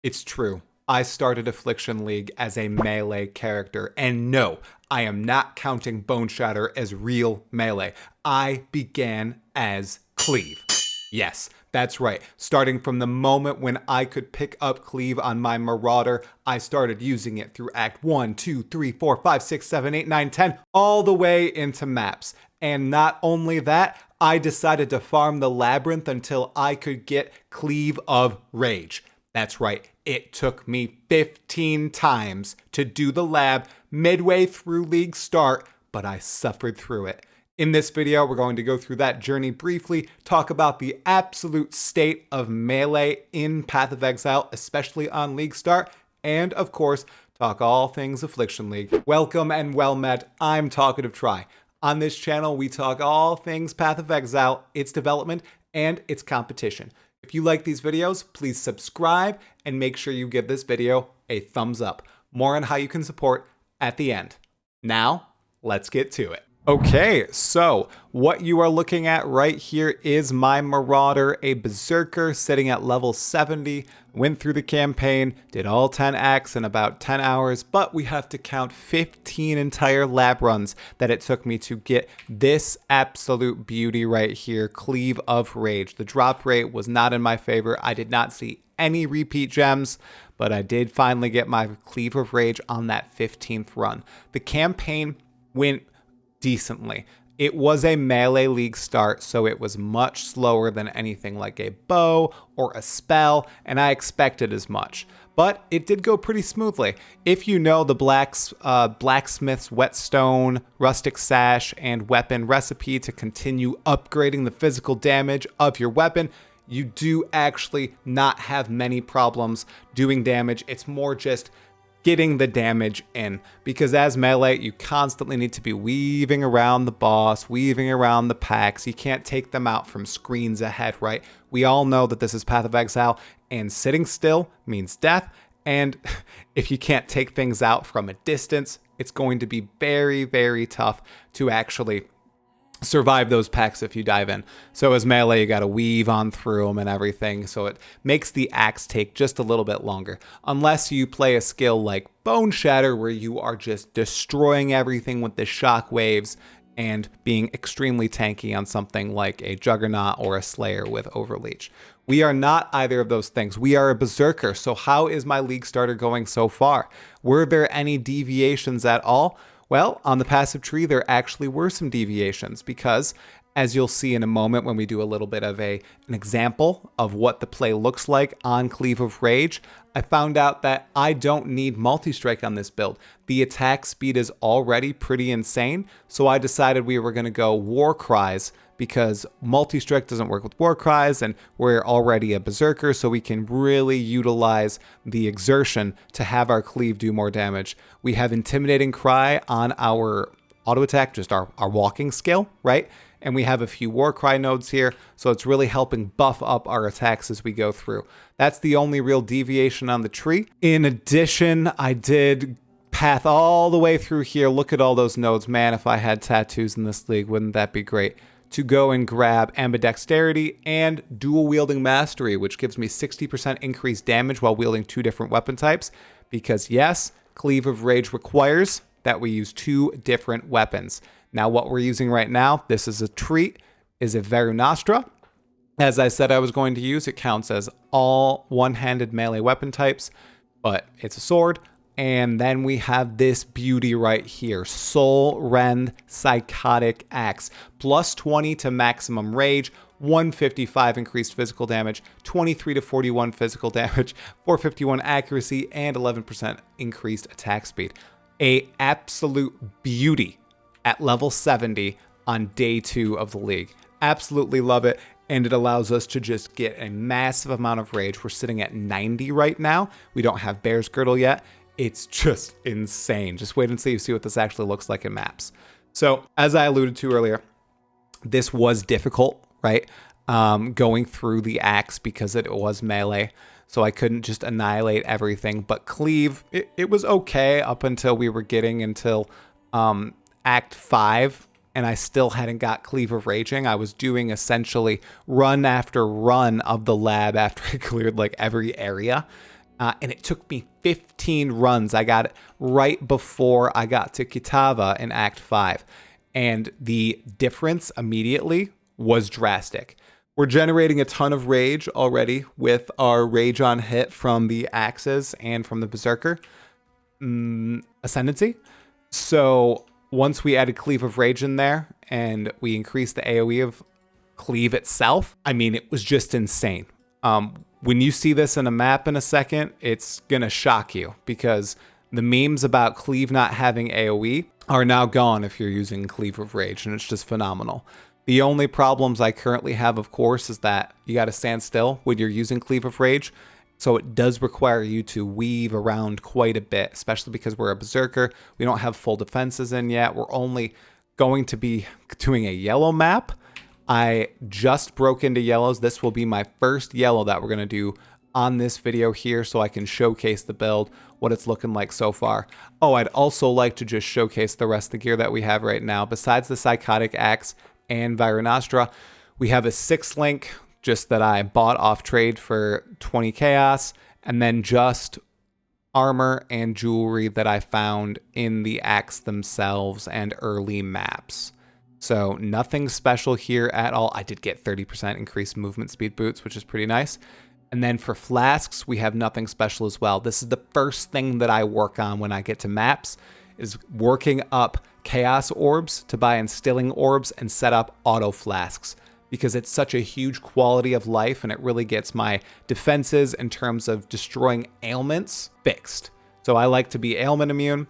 It's true. I started Affliction League as a melee character, and no, I am not counting Bone Shatter as real melee. I began as Cleave. Yes, that's right. Starting from the moment when I could pick up Cleave on my Marauder, I started using it through Act 1, 2, 3, 4, 5, 6, 7, 8, 9, 10, all the way into maps. And not only that, I decided to farm the Labyrinth until I could get Cleave of Rage. That's right, it took me 15 times to do the lab midway through League start, but I suffered through it. In this video, we're going to go through that journey briefly, talk about the absolute state of melee in Path of Exile, especially on League start, and of course, talk all things Affliction League. Welcome and well met, I'm Talkative Try. On this channel, we talk all things Path of Exile, its development, and its competition. If you like these videos, please subscribe and make sure you give this video a thumbs up. More on how you can support at the end. Now, let's get to it. Okay, so what you are looking at right here is my Marauder, a Berserker sitting at level 70. Went through the campaign, did all 10 acts in about 10 hours, but we have to count 15 entire lab runs that it took me to get this absolute beauty right here, Cleave of Rage. The drop rate was not in my favor. I did not see any repeat gems, but I did finally get my Cleave of Rage on that 15th run. The campaign went decently. It was a melee league start, so it was much slower than anything like a bow or a spell, and I expected as much. But it did go pretty smoothly. If you know the blacksmith's whetstone, rustic sash, and weapon recipe to continue upgrading the physical damage of your weapon, you do actually not have many problems doing damage. It's more just getting the damage in, because as melee, you constantly need to be weaving around the boss, weaving around the packs. You can't take them out from screens ahead, right? We all know that this is Path of Exile, and sitting still means death, and if you can't take things out from a distance, it's going to be very, very tough to actually survive those packs if you dive in. So as melee, you got to weave on through them and everything, so it makes the axe take just a little bit longer. Unless you play a skill like Bone Shatter, where you are just destroying everything with the shock waves and being extremely tanky on something like a Juggernaut or a Slayer with Overleech. We are not either of those things. We are a Berserker, so how is my League starter going so far? Were there any deviations at all? Well, on the passive tree, there actually were some deviations because, as you'll see in a moment when we do a little bit of an example of what the play looks like on Cleave of Rage, I found out that I don't need multi-strike on this build. The attack speed is already pretty insane, so I decided we were going to go War Cries because multi-strike doesn't work with War Cries, and we're already a Berserker, so we can really utilize the exertion to have our Cleave do more damage. We have Intimidating Cry on our auto attack, just our walking skill, right? And we have a few War Cry nodes here, so it's really helping buff up our attacks as we go through. That's the only real deviation on the tree. In addition, I did path all the way through here. Look at all those nodes. Man, if I had tattoos in this league, wouldn't that be great? To go and grab Ambidexterity and Dual Wielding Mastery, which gives me 60% increased damage while wielding two different weapon types. Because yes, Cleave of Rage requires that we use two different weapons. Now what we're using right now, this is a treat, is a Verunastra. As I said I was going to use, it counts as all one-handed melee weapon types, but it's a sword. And then we have this beauty right here, Soul Rend Psychotic Axe. Plus 20 to maximum rage, 155 increased physical damage, 23 to 41 physical damage, 451 accuracy, and 11% increased attack speed. A absolute beauty at level 70 on day 2 of the league. Absolutely love it. And it allows us to just get a massive amount of rage. We're sitting at 90 right now. We don't have Bear's Girdle yet. It's just insane. Just wait until you see what this actually looks like in maps. So as I alluded to earlier, this was difficult, right? Going through the axe because it was melee. So I couldn't just annihilate everything. But Cleave, it was okay up until we were getting until Act 5. And I still hadn't got Cleave of Raging. I was doing essentially run after run of the lab after I cleared like every area. And it took me 15 runs. I got it right before I got to Kitava in Act 5. And the difference immediately was drastic. We're generating a ton of rage already with our rage on hit from the axes and from the Berserker Ascendancy. So once we added Cleave of Rage in there and we increased the AoE of Cleave itself, I mean, it was just insane. When you see this in a map in a second, it's gonna shock you because the memes about Cleave not having AoE are now gone if you're using Cleave of Rage, and it's just phenomenal. The only problems I currently have, of course, is that you gotta stand still when you're using Cleave of Rage. So it does require you to weave around quite a bit, especially because we're a Berserker. We don't have full defenses in yet. We're only going to be doing a yellow map. I just broke into yellows. This will be my first yellow that we're going to do on this video here so I can showcase the build, what it's looking like so far. Oh, I'd also like to just showcase the rest of the gear that we have right now. Besides the Psychotic Axe and Vironastra, we have a 6-link just that I bought off trade for 20 chaos, and then just armor and jewelry that I found in the axe themselves and early maps. So nothing special here at all. I did get 30% increased movement speed boots, which is pretty nice. And then for flasks, we have nothing special as well. This is the first thing that I work on when I get to maps, is working up chaos orbs to buy instilling orbs and set up auto flasks, because it's such a huge quality of life and it really gets my defenses in terms of destroying ailments fixed. So I like to be ailment immune,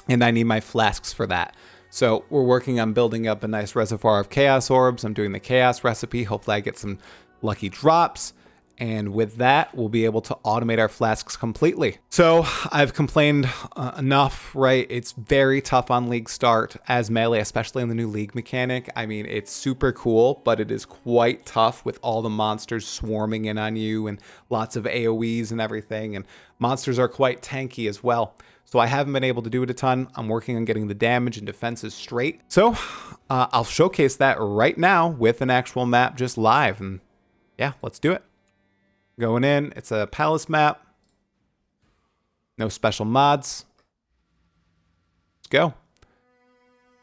and I need my flasks for that. So we're working on building up a nice reservoir of chaos orbs. I'm doing the chaos recipe. Hopefully I get some lucky drops. And with that, we'll be able to automate our flasks completely. So I've complained enough, right? It's very tough on League Start as melee, especially in the new League mechanic. I mean, it's super cool, but it is quite tough with all the monsters swarming in on you and lots of AoEs and everything. And monsters are quite tanky as well. So I haven't been able to do it a ton. I'm working on getting the damage and defenses straight. So I'll showcase that right now with an actual map just live. And yeah, let's do it. Going in, it's a palace map. No special mods. Let's go.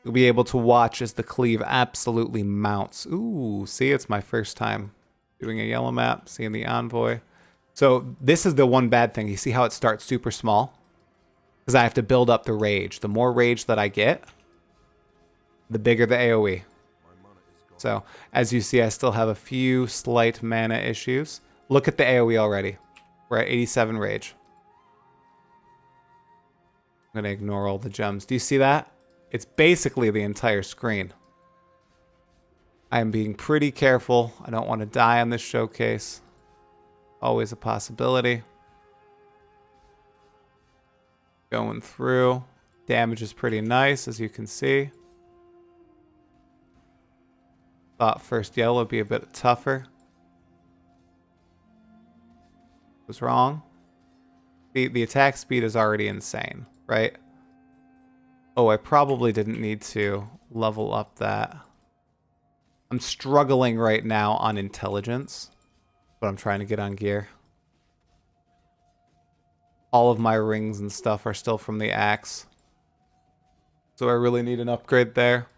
You'll be able to watch as the Cleave absolutely mounts. Ooh, see, it's my first time doing a yellow map, seeing the Envoy. So this is the one bad thing. You see how it starts super small? Because I have to build up the rage. The more rage that I get, the bigger the AoE. So as you see, I still have a few slight mana issues. Look at the AoE already. We're at 87 rage. I'm going to ignore all the gems. Do you see that? It's basically the entire screen. I am being pretty careful. I don't want to die on this showcase. Always a possibility. Going through. Damage is pretty nice, as you can see. Thought first yellow would be a bit tougher. Was wrong. The attack speed is already insane, right? Oh, I probably didn't need to level up that. I'm struggling right now on intelligence, but I'm trying to get on gear. All of my rings and stuff are still from the axe. So I really need an upgrade there.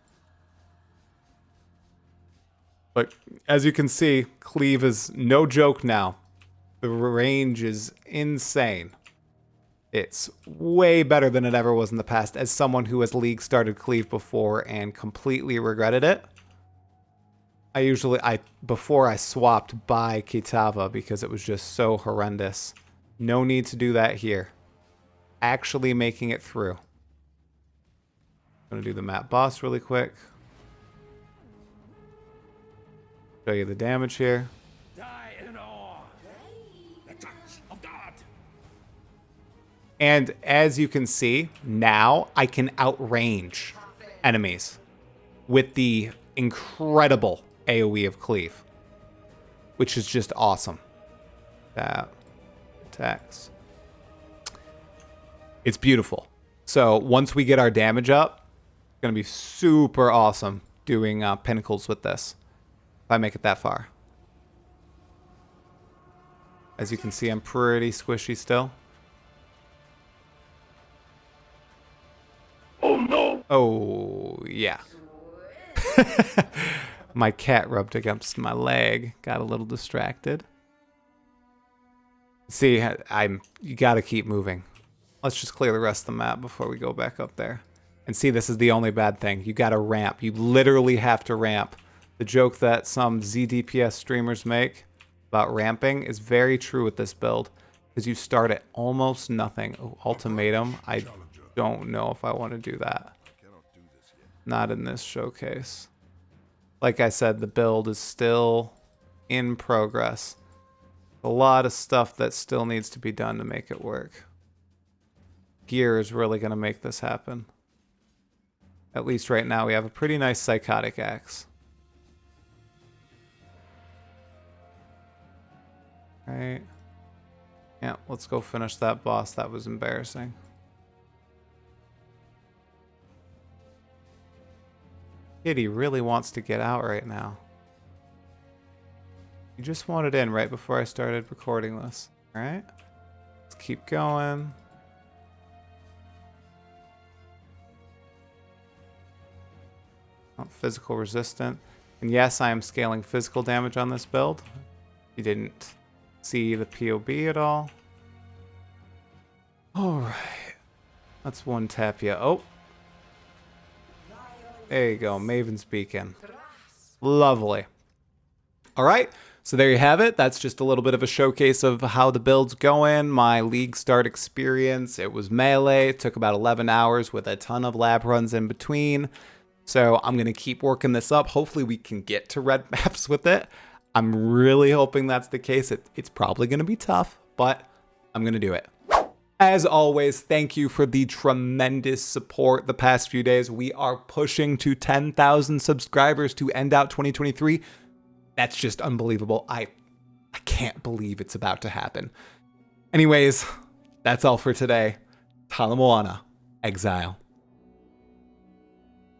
But as you can see, Cleave is no joke now. The range is insane. It's way better than it ever was in the past. As someone who has League started Cleave before and completely regretted it, before I swapped by Kitava because it was just so horrendous. No need to do that here. Actually making it through. I'm going to do the map boss really quick. Show you the damage here. And as you can see, now I can outrange enemies with the incredible AoE of Cleave, which is just awesome. That attacks. It's beautiful. So once we get our damage up, it's going to be super awesome doing pinnacles with this, if I make it that far. As you can see, I'm pretty squishy still. Oh no! Oh, yeah. My cat rubbed against my leg. Got a little distracted. See, you gotta keep moving. Let's just clear the rest of the map before we go back up there. And see, this is the only bad thing. You gotta ramp. You literally have to ramp. The joke that some ZDPS streamers make about ramping is very true with this build. Because you start at almost nothing. Oh, ultimatum. I don't know if I want to do that. Not in this showcase. Like I said, the build is still in progress. A lot of stuff that still needs to be done to make it work. Gear is really going to make this happen. At least right now we have a pretty nice psychotic axe. Right. Yeah, let's go finish that boss. That was embarrassing. Kitty really wants to get out right now. You just wanted in right before I started recording this. Alright? Let's keep going. Oh, physical resistant. And yes, I am scaling physical damage on this build. You didn't see the POB at all. Alright. Let's one tap you. Oh. There you go. Maven's Beacon. Lovely. Alright. So there you have it. That's just a little bit of a showcase of how the build's going. My league start experience. It was melee. It took about 11 hours with a ton of lab runs in between. So I'm going to keep working this up. Hopefully we can get to red maps with it. I'm really hoping that's the case. It's probably going to be tough, but I'm going to do it. As always, thank you for the tremendous support the past few days. We are pushing to 10,000 subscribers to end out 2023. That's just unbelievable. I can't believe it's about to happen. Anyways, that's all for today. Tala Moana, Exile.